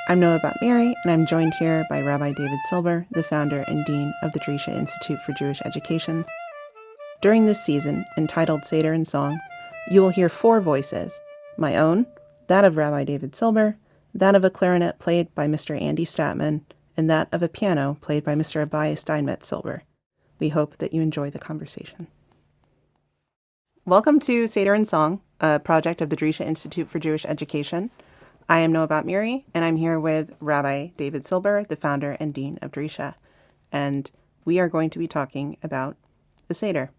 I'm Noah Bat-Miri, and I'm joined here by Rabbi David Silber, the founder and dean of the Drisha Institute for Jewish Education. During this season, entitled Seder and Song, you will hear four voices: my own, that of Rabbi David Silber, that of a clarinet played by Mr. Andy Statman, and that of a piano played by Mr. Abai steinmetz-silber. We hope that you enjoy the conversation. Welcome to Seder and Song, a project of the Drisha Institute for Jewish Education. I am Noah Bat-Miri, and I'm here with Rabbi David Silber, the founder and dean of Drisha, and we are going to be talking about the Seder.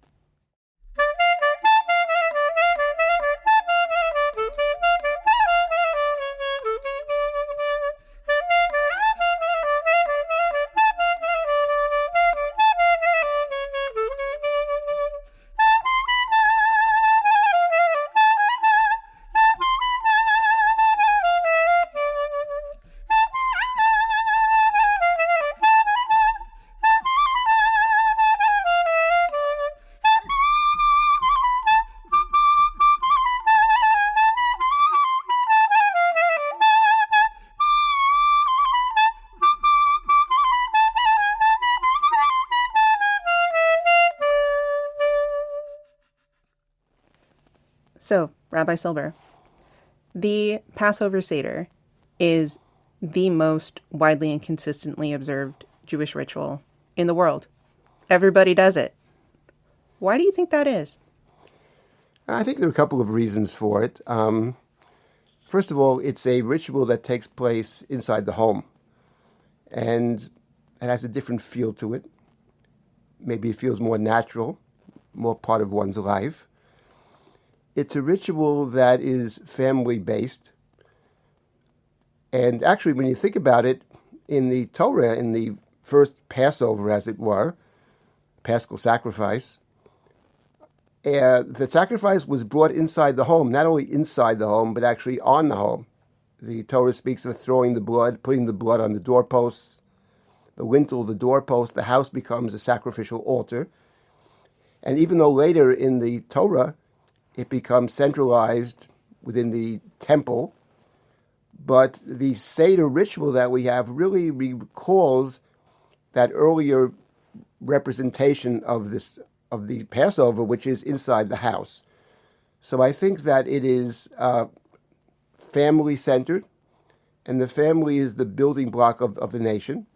So, Rabbi Silber, the Passover Seder is the most widely and consistently observed Jewish ritual in the world. Everybody does it. Why do you think that is? I think there are a couple of reasons for it. First of all, it's a ritual that takes place inside the home, and it has a different feel to it. Maybe it feels more natural, more part of one's life. It's a ritual that is family-based. And actually, when you think about it, in the Torah, in the first Passover, as it were, Paschal sacrifice, the sacrifice was brought inside the home, not only inside the home, but actually on the home. The Torah speaks of throwing the blood, putting the blood on the doorposts, the lintel, the doorpost. The house becomes a sacrificial altar. And even though later in the Torah, it becomes centralized within the temple, but the Seder ritual that we have really recalls that earlier representation of the Passover, which is inside the house. So I think that it is family-centered, and the family is the building block of the nation.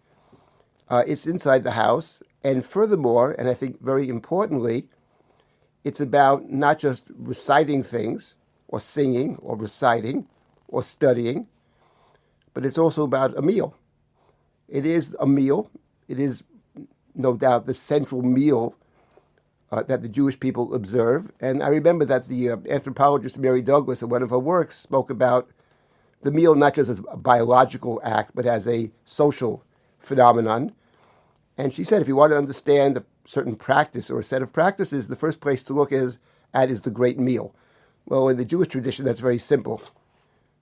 It's inside the house, and furthermore, and I think very importantly, it's about not just reciting things, or singing, or reciting, or studying, but it's also about a meal. It is a meal. It is, no doubt, the central meal that the Jewish people observe. And I remember that the anthropologist Mary Douglas, in one of her works, spoke about the meal not just as a biological act, but as a social phenomenon. And she said, if you want to understand a certain practice or a set of practices, the first place to look at is the great meal. Well, in the Jewish tradition, that's very simple.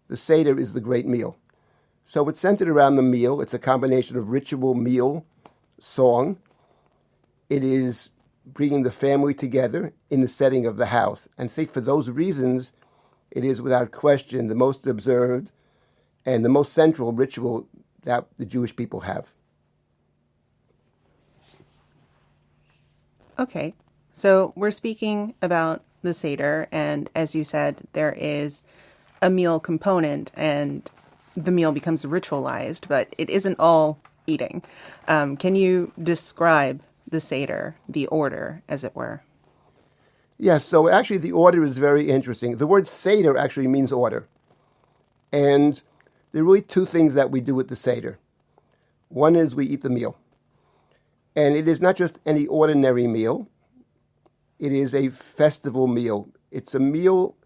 The Seder is the great meal. So it's centered around the meal. It's a combination of ritual, meal, song. It is bringing the family together in the setting of the house. And say for those reasons, it is without question the most observed and the most central ritual that the Jewish people have. Okay, so we're speaking about the Seder, and as you said, there is a meal component, and the meal becomes ritualized, but it isn't all eating. Can you describe the Seder, the order, as it were? Yes, so actually the order is very interesting. The word Seder actually means order. And there are really two things that we do with the Seder. One is we eat the meal. And it is not just any ordinary meal. It is a festival meal. It's a meal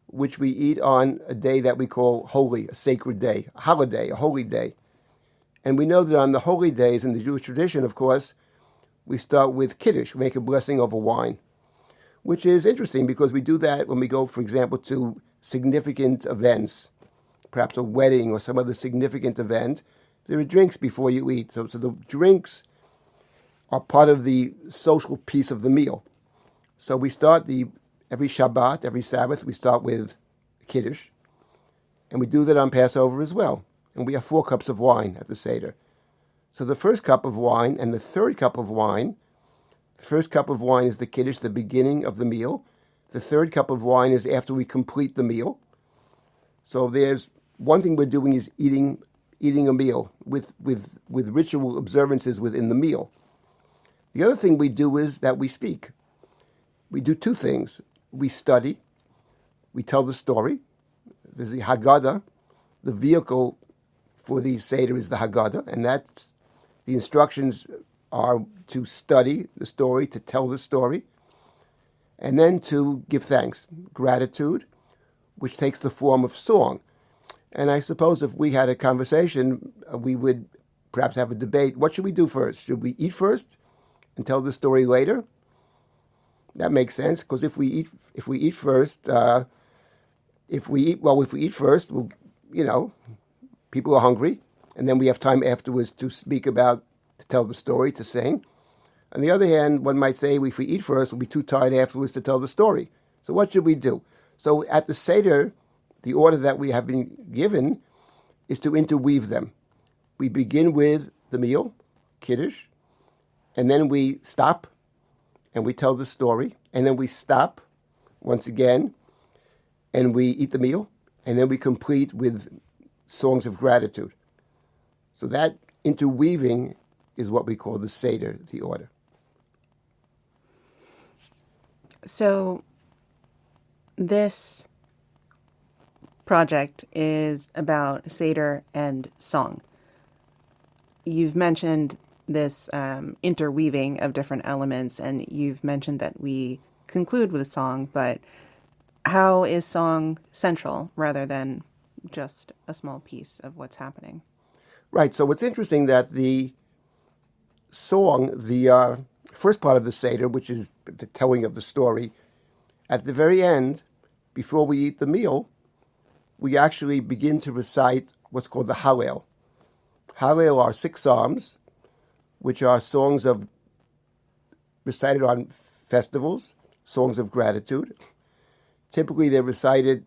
which we eat on a day that we call holy, a sacred day, a holiday, a holy day. And we know that on the holy days in the Jewish tradition, of course, we start with Kiddush, we make a blessing over wine, which is interesting because we do that when we go, for example, to significant events, perhaps a wedding or some other significant event. There are drinks before you eat. So the drinks are part of the social piece of the meal. So we start every Shabbat, every Sabbath, we start with Kiddush. And we do that on Passover as well. and we have 4 cups of wine at the Seder. So the first cup of wine and the third cup of wine, the first cup of wine is the Kiddush, the beginning of the meal. The third cup of wine is after we complete the meal. So there's one thing we're doing is eating a meal with ritual observances within the meal. The other thing we do is that we speak. We do 2 things. We study. We tell the story. There's the Haggadah. The vehicle for the Seder is the Haggadah, and that's the instructions are to study the story, to tell the story, and then to give thanks, gratitude, which takes the form of song. And I suppose if we had a conversation, we would perhaps have a debate. What should we do first? Should we eat first and tell the story later? That makes sense, because if we eat first, we'll, people are hungry, and then we have time afterwards to tell the story, to sing. On the other hand, one might say if we eat first, we'll be too tired afterwards to tell the story. So what should we do? So at the Seder, the order that we have been given is to interweave them. We begin with the meal, Kiddush, and then we stop and we tell the story, and then we stop once again and we eat the meal, and then we complete with songs of gratitude. So that interweaving is what we call the Seder, the order. So this project is about Seder and Song. You've mentioned this interweaving of different elements, and you've mentioned that we conclude with a song, but how is song central rather than just a small piece of what's happening? Right. So it's interesting that the song, the first part of the Seder, which is the telling of the story, at the very end, before we eat the meal, we actually begin to recite what's called the Hallel. Hallel are 6 psalms, which are songs recited on festivals, songs of gratitude. Typically, they're recited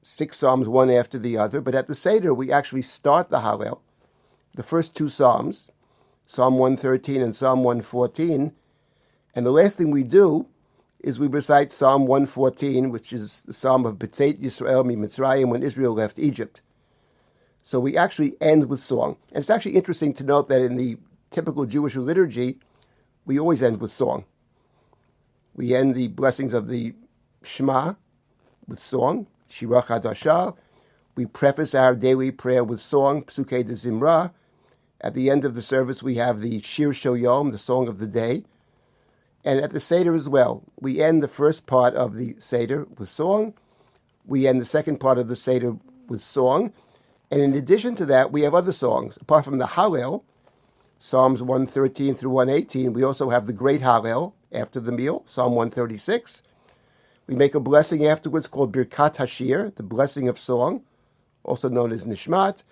6 psalms, one after the other, but at the Seder, we actually start the Hallel, the first 2 psalms, Psalm 113 and Psalm 114, and the last thing we do is we recite Psalm 114, which is the Psalm of B'tzeit Yisrael miMitzrayim, when Israel left Egypt. So we actually end with song. And it's actually interesting to note that in the typical Jewish liturgy, we always end with song. We end the blessings of the Shema with song, Shirah Chadashah. We preface our daily prayer with song, Psukei de Zimra. At the end of the service, we have the Shir Shel Yom, the song of the day. And at the Seder as well, we end the first part of the Seder with song. We end the second part of the Seder with song. And in addition to that, we have other songs. Apart from the Hallel, Psalms 113 through 118, we also have the Great Hallel after the meal, Psalm 136. We make a blessing afterwards called Birkat Hashir, the blessing of song, also known as Nishmat.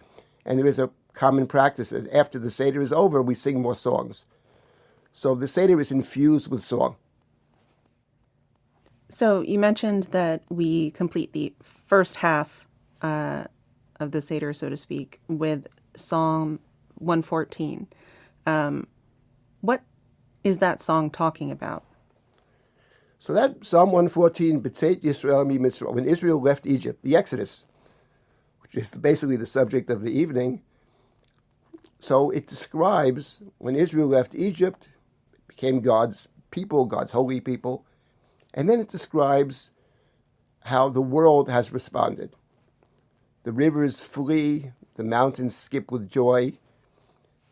And there is a common practice that after the Seder is over, we sing more songs. So the Seder is infused with song. So you mentioned that we complete the first half of the Seder, so to speak, with Psalm 114. What is that song talking about? So that Psalm 114, B'tzeit Yisrael miMitzrayim, when Israel left Egypt, the Exodus, which is basically the subject of the evening. So it describes when Israel left Egypt, became God's people, God's holy people, and then it describes how the world has responded. The rivers flee, the mountains skip with joy,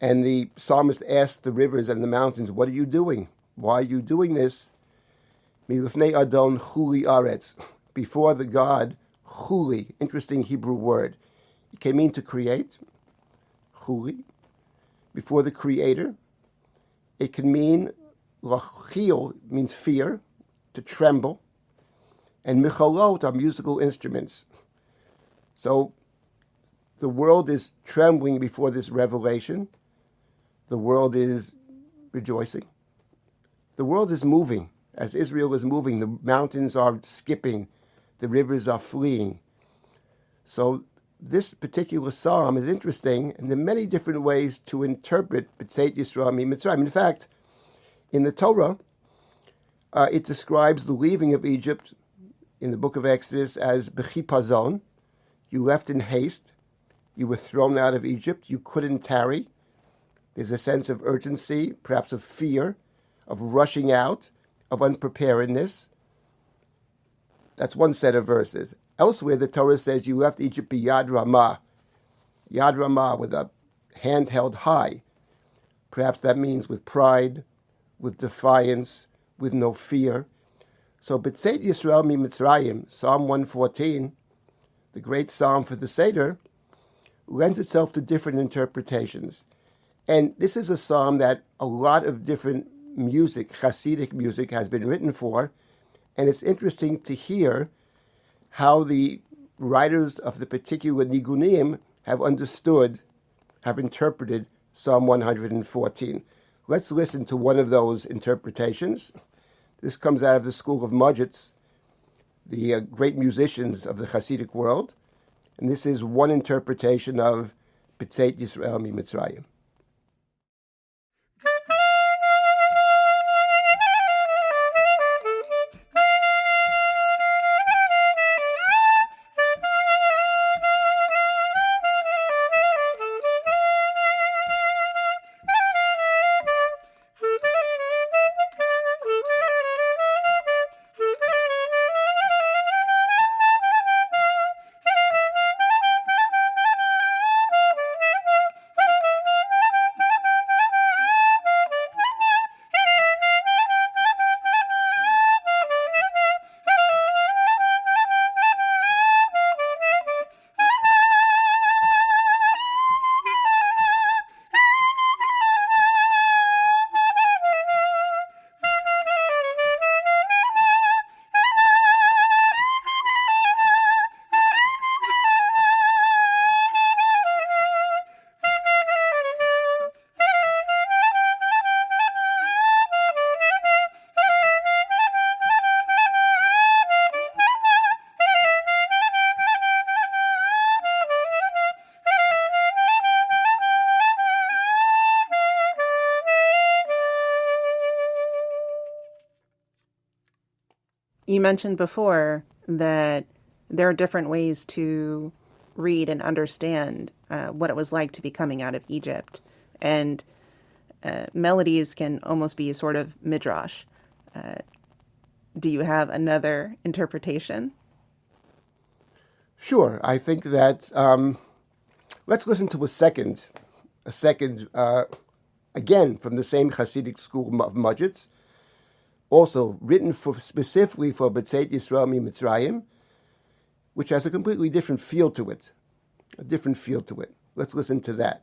and the psalmist asked the rivers and the mountains, what are you doing? Why are you doing this? Milifnei Adon chuli aretz, before the God, chuli, interesting Hebrew word. It can mean to create, chuli, before the Creator. It can mean, lachil means fear, to tremble, and michalot are musical instruments. So the world is trembling before this revelation. The world is rejoicing. The world is moving. As Israel is moving, the mountains are skipping, the rivers are fleeing. So this particular psalm is interesting, and there are many different ways to interpret B'tzeit Yisrael Mitzrayim. In fact, in the Torah, it describes the leaving of Egypt in the book of Exodus as b'chipazon. You left in haste. You were thrown out of Egypt. You couldn't tarry. There's a sense of urgency, perhaps of fear, of rushing out, of unpreparedness. That's one set of verses. Elsewhere, the Torah says you left Egypt b'yad ramah. Yad ramah, with a hand held high. Perhaps that means with pride, with defiance, with no fear. So B'tzeit Yisrael Mitzrayim, Psalm 114, the great psalm for the Seder, lends itself to different interpretations. And this is a psalm that a lot of different music, Hasidic music, has been written for. And it's interesting to hear how the writers of the particular nigunim have understood, have interpreted Psalm 114. Let's listen to one of those interpretations. This comes out of the school of Mudgets, the great musicians of the Hasidic world. And this is one interpretation of B'tzeit Yisrael Mitzrayim. You mentioned before that there are different ways to read and understand what it was like to be coming out of Egypt. And melodies can almost be a sort of midrash. Do you have another interpretation? Sure. I think that let's listen to a second, again, from the same Hasidic school of Mudgets, also written specifically for B'tzeit Yisrael Mitzrayim, which has a completely different feel to it. Let's listen to that.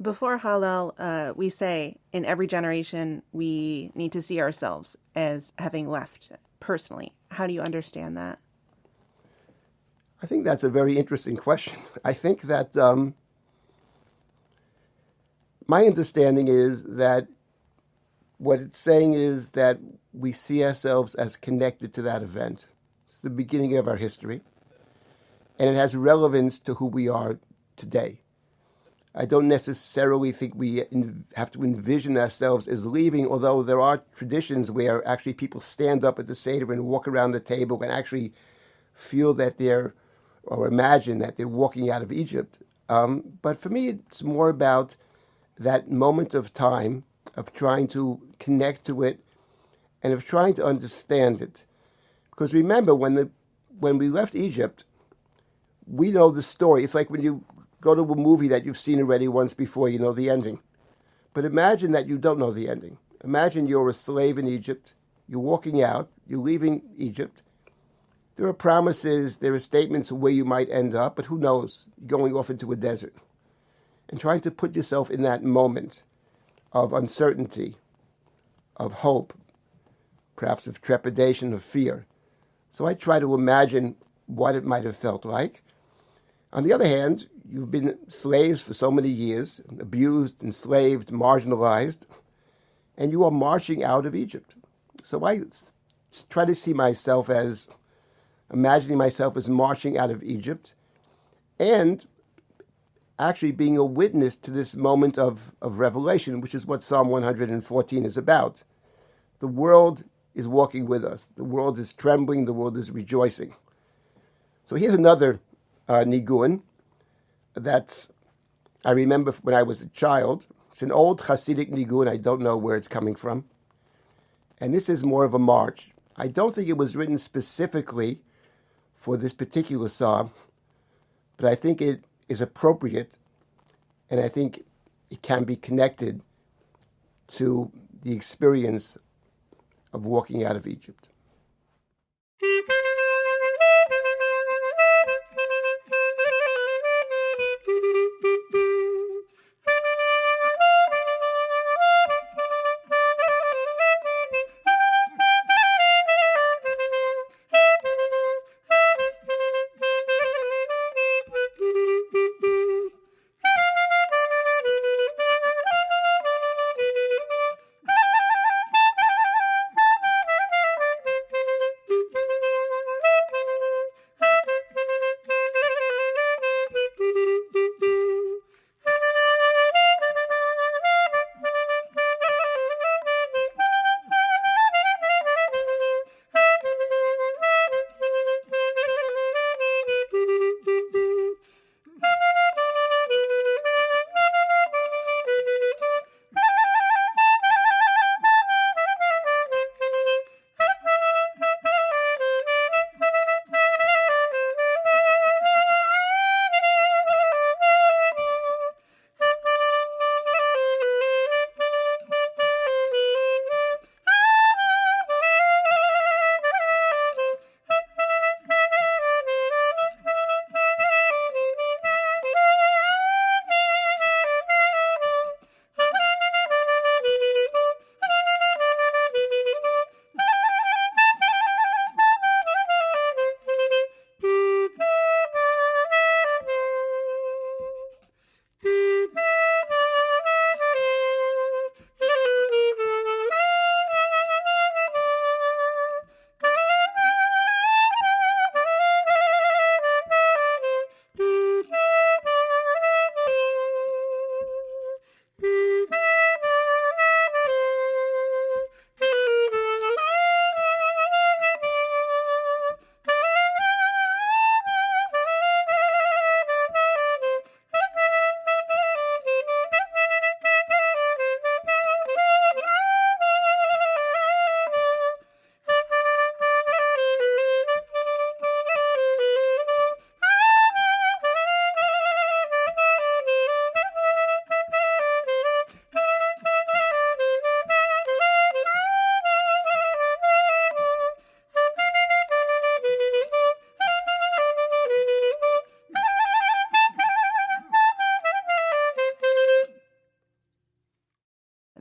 Before Hallel, we say in every generation we need to see ourselves as having left personally. How do you understand that? I think that's a very interesting question. I think that my understanding is that what it's saying is that we see ourselves as connected to that event. It's the beginning of our history, and it has relevance to who we are today. I don't necessarily think we have to envision ourselves as leaving, although there are traditions where actually people stand up at the Seder and walk around the table and actually feel that or imagine that they're walking out of Egypt. But for me, it's more about that moment of time of trying to connect to it and of trying to understand it. Because remember, when we left Egypt, we know the story. It's like when you go to a movie that you've seen already once before, you know the ending. But imagine that you don't know the ending. Imagine you're a slave in Egypt, you're walking out, you're leaving Egypt. There are promises, there are statements of where you might end up, but who knows? You're going off into a desert. And trying to put yourself in that moment of uncertainty, of hope, perhaps of trepidation, of fear. So I try to imagine what it might have felt like. On the other hand, you've been slaves for so many years, abused, enslaved, marginalized, and you are marching out of Egypt. So I try to see myself as imagining myself as marching out of Egypt and actually being a witness to this moment of revelation, which is what Psalm 114 is about. The world is walking with us. The world is trembling. The world is rejoicing. So here's another nigun that I remember when I was a child. It's an old Hasidic nigun. I don't know where it's coming from. And this is more of a march. I don't think it was written specifically for this particular psalm, but I think it is appropriate, and I think it can be connected to the experience of walking out of Egypt.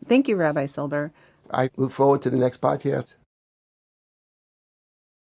Thank you, Rabbi Silber. I look forward to the next podcast.